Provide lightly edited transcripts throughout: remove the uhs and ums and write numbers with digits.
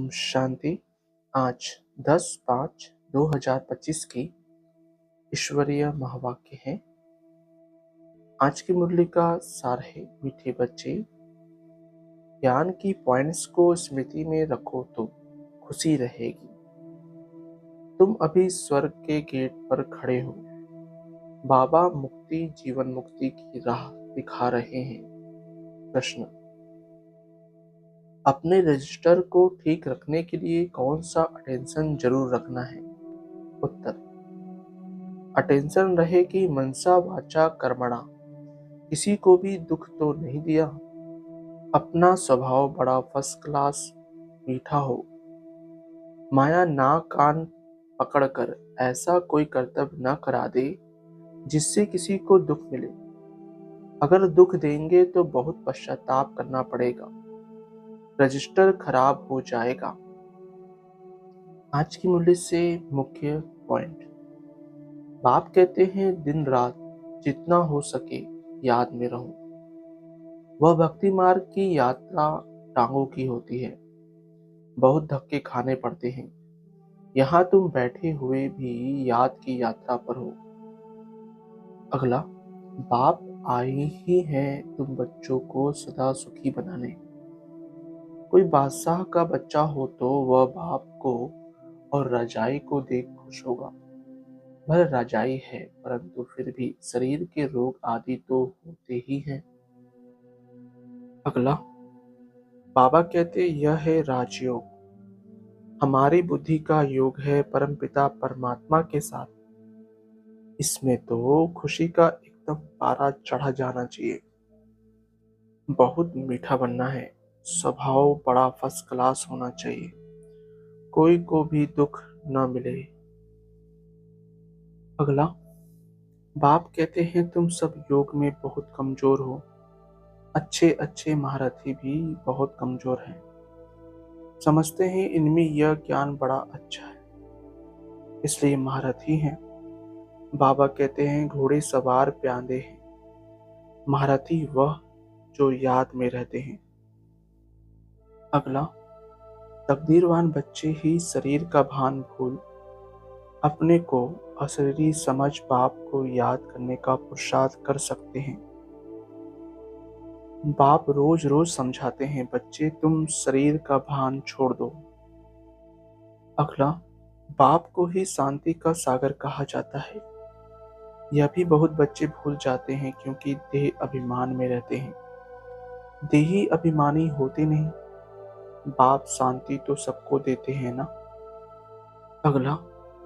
ओम शांति। आज 10/5/2025 की ईश्वरीय महावाक्य है। आज की मुरली का सार है, मीठे बच्चे, ज्ञान की पॉइंट्स को स्मृति में रखो तो खुशी रहेगी। तुम अभी स्वर्ग के गेट पर खड़े हो। बाबा मुक्ति जीवन मुक्ति की राह दिखा रहे हैं। प्रश्न: अपने रजिस्टर को ठीक रखने के लिए कौन सा अटेंशन जरूर रखना है? उत्तर: अटेंशन रहे कि मनसा वाचा कर्मणा, किसी को भी दुख तो नहीं दिया। अपना स्वभाव बड़ा फर्स्ट क्लास मीठा हो। माया ना कान पकड़कर ऐसा कोई कर्तव्य न करा दे जिससे किसी को दुख मिले। अगर दुख देंगे तो बहुत पश्चाताप करना पड़ेगा, रजिस्टर खराब हो जाएगा। आज की मुरली से मुख्य पॉइंट: बाप कहते हैं दिन रात जितना हो सके याद में रहो। वह भक्ति मार्ग की यात्रा टांगों की होती है, बहुत धक्के खाने पड़ते हैं। यहाँ तुम बैठे हुए भी याद की यात्रा पर हो। अगला, बाप आए ही हैं तुम बच्चों को सदा सुखी बनाने। कोई बादशाह का बच्चा हो तो वह बाप को और रजाई को देख खुश होगा। वह रजाई है, परंतु फिर भी शरीर के रोग आदि तो होते ही हैं। अगला, बाबा कहते यह है राजयोग, हमारी बुद्धि का योग है परमपिता परमात्मा के साथ। इसमें तो खुशी का एकदम पारा चढ़ा जाना चाहिए। बहुत मीठा बनना है, स्वभाव बड़ा फर्स्ट क्लास होना चाहिए, कोई को भी दुख न मिले। अगला, बाप कहते हैं तुम सब योग में बहुत कमजोर हो। अच्छे अच्छे महारथी भी बहुत कमजोर हैं। समझते हैं इनमें यह ज्ञान बड़ा अच्छा है, इसलिए महारथी हैं। बाबा कहते हैं घोड़े सवार प्यादे हैं, महारथी वह जो याद में रहते हैं। अगला, तकदीरवान बच्चे ही शरीर का भान भूल अपने को अशरीरी समझ बाप को याद करने का पुरुषार्थ कर सकते हैं। बाप रोज रोज समझाते हैं बच्चे तुम शरीर का भान छोड़ दो। अगला, बाप को ही शांति का सागर कहा जाता है। यह भी बहुत बच्चे भूल जाते हैं क्योंकि देह अभिमान में रहते हैं। देही अभिमानी होते नहीं, बाप शांति तो सबको देते हैं ना। अगला,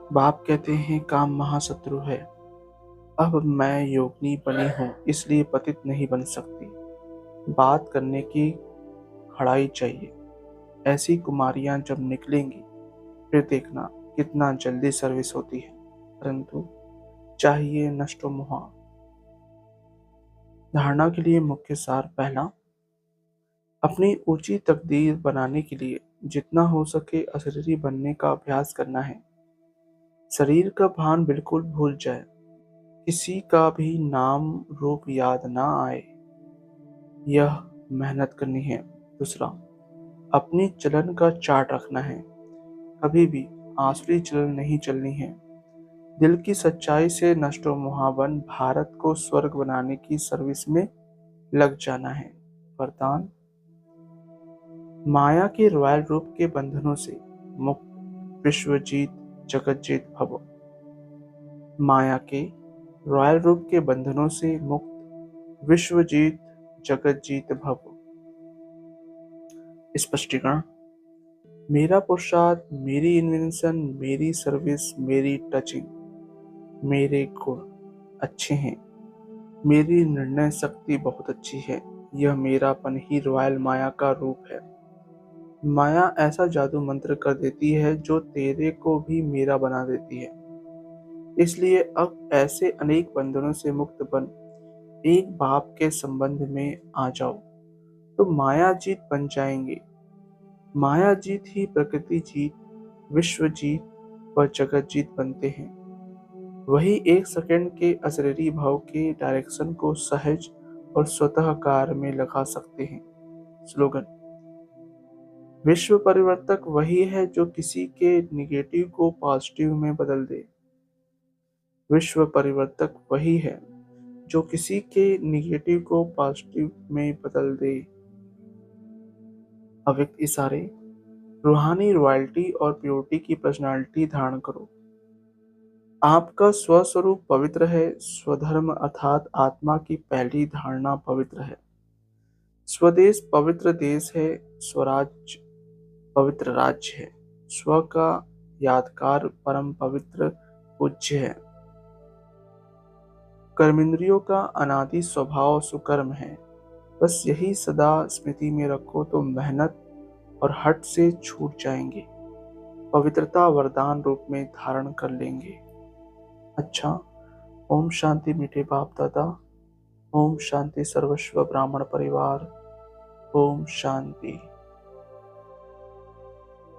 बाप कहते हैं काम महाशत्रु है। अब मैं योगिनी बनी हूँ इसलिए पतित नहीं बन सकती। बात करने की खड़ाई चाहिए। ऐसी कुमारियां जब निकलेंगी फिर देखना कितना जल्दी सर्विस होती है, परंतु चाहिए नष्टो मुहा। धारणा के लिए मुख्य सार: पहला, अपनी ऊंची तकदीर बनाने के लिए जितना हो सके अशरीरी बनने का अभ्यास करना है। शरीर का भान बिल्कुल भूल जाए, किसी का भी नाम रूप याद ना आए, यह मेहनत करनी है। दूसरा, अपनी चलन का चार्ट रखना है, कभी भी आसुरी चलन नहीं चलनी है। दिल की सच्चाई से नष्टो मुहावन भारत को स्वर्ग बनाने की सर्विस में लग जाना है। वरदान: माया के रॉयल रूप के बंधनों से मुक्त विश्वजीत जगतजीत भव। माया के रॉयल रूप के बंधनों से मुक्त विश्वजीत जगतजीत भव। स्पष्टीकरण: मेरा पुरुषार्थ, मेरी इन्वेंशन, मेरी सर्विस, मेरी टचिंग, मेरे गुण अच्छे हैं, मेरी निर्णय शक्ति बहुत अच्छी है। यह मेरापन ही रॉयल माया का रूप है। माया ऐसा जादू मंत्र कर देती है जो तेरे को भी मेरा बना देती है। इसलिए अब ऐसे अनेक बंधनों से मुक्त बन एक बाप के संबंध में आ जाओ तो माया जीत बन जाएंगे। माया जीत ही प्रकृति जीत, विश्व जीत व जगत जीत बनते हैं। वही एक सेकंड के अशरीरी भाव के डायरेक्शन को सहज और स्वतः कार में लगा सकते हैं। स्लोगन: विश्व परिवर्तक वही है जो किसी के निगेटिव को पॉजिटिव में बदल दे। विश्व परिवर्तक वही है जो किसी के निगेटिव को पॉजिटिव में बदल दे। अव्यक्त इशारे, रूहानी रॉयल्टी और प्योरिटी की पर्सनालिटी धारण करो। आपका स्वस्वरूप पवित्र है। स्वधर्म अर्थात आत्मा की पहली धारणा पवित्र है। स्वदेश पवित्र देश है। स्वराज्य पवित्र राज्य है। स्व का यादगार परम पवित्र पूज्य है। कर्मेंद्रियों का अनादि स्वभाव सुकर्म है। बस यही सदा स्मृति में रखो तो मेहनत और हट से छूट जाएंगे। पवित्रता वरदान रूप में धारण कर लेंगे। अच्छा, ओम शांति मीठे बाप दादा। ओम शांति सर्वस्व ब्राह्मण परिवार। ओम शांति।